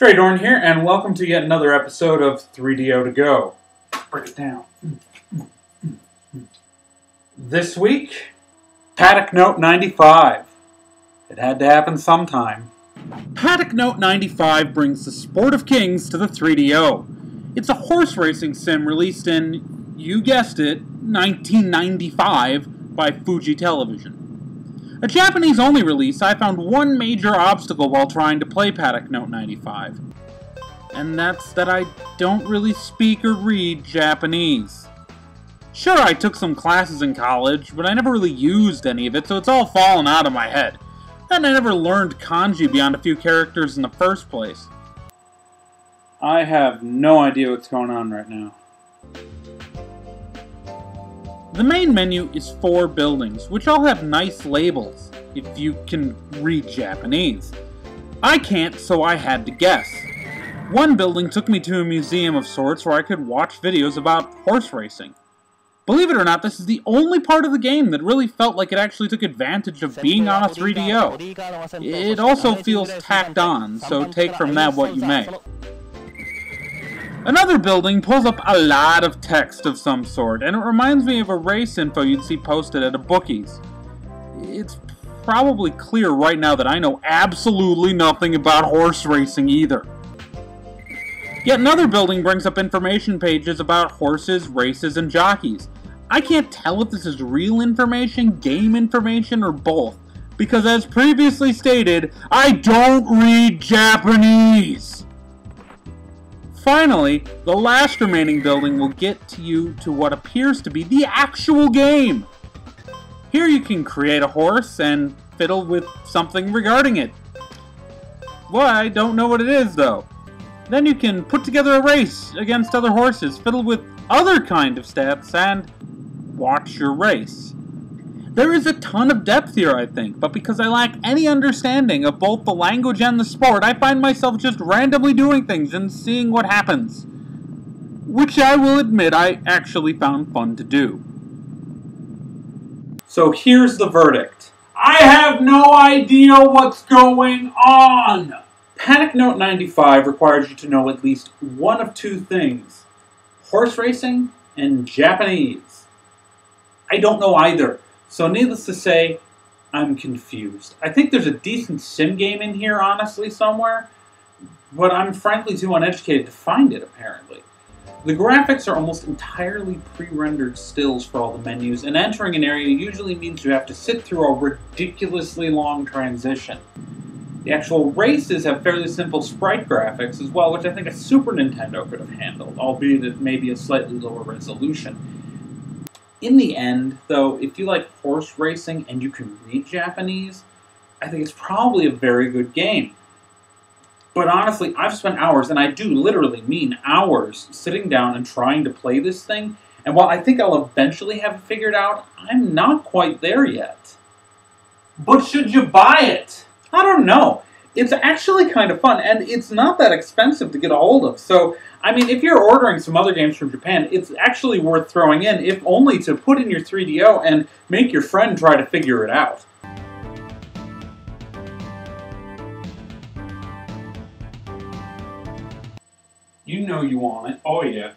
Traydorn here, and welcome to yet another episode of 3DO to Go. Break it down. This week, Paddock Note 95. It had to happen sometime. Paddock Note 95 brings the sport of kings to the 3DO. It's a horse racing sim released in, you guessed it, 1995 by Fuji Television. A Japanese-only release, I found one major obstacle while trying to play Paddock Note 95. And that's that I don't really speak or read Japanese. Sure, I took some classes in college, but I never really used any of it, so it's all fallen out of my head. And I never learned kanji beyond a few characters in the first place. I have no idea what's going on right now. The main menu is 4 buildings, which all have nice labels, if you can read Japanese. I can't, so I had to guess. One building took me to a museum of sorts where I could watch videos about horse racing. Believe it or not, this is the only part of the game that really felt like it actually took advantage of being on a 3DO. It also feels tacked on, so take from that what you may. Another building pulls up a lot of text of some sort, and it reminds me of a race info you'd see posted at a bookies. It's probably clear right now that I know absolutely nothing about horse racing either. Yet another building brings up information pages about horses, races, and jockeys. I can't tell if this is real information, game information, or both, because as previously stated, I don't read Japanese! Finally, the last remaining building will get you to what appears to be the actual game. Here you can create a horse and fiddle with something regarding it. Well, I don't know what it is though. Then you can put together a race against other horses, fiddle with other kind of stats, and watch your race. There is a ton of depth here, I think, but because I lack any understanding of both the language and the sport, I find myself just randomly doing things and seeing what happens. Which I will admit I actually found fun to do. So here's the verdict. I have no idea what's going on! Paddock Note 95 requires you to know at least one of 2 things. Horse racing and Japanese. I don't know either. So needless to say, I'm confused. I think there's a decent sim game in here, honestly, somewhere, but I'm frankly too uneducated to find it, apparently. The graphics are almost entirely pre-rendered stills for all the menus, and entering an area usually means you have to sit through a ridiculously long transition. The actual races have fairly simple sprite graphics as well, which I think a Super Nintendo could have handled, albeit at maybe a slightly lower resolution. In the end, though, if you like horse racing and you can read Japanese, I think it's probably a very good game. But honestly, I've spent hours, and I do literally mean hours, sitting down and trying to play this thing, and while I think I'll eventually have it figured out, I'm not quite there yet. But should you buy it? I don't know. It's actually kind of fun, and it's not that expensive to get a hold of, so I mean, if you're ordering some other games from Japan, it's actually worth throwing in, if only to put in your 3DO and make your friend try to figure it out. You know you want it. Oh yeah.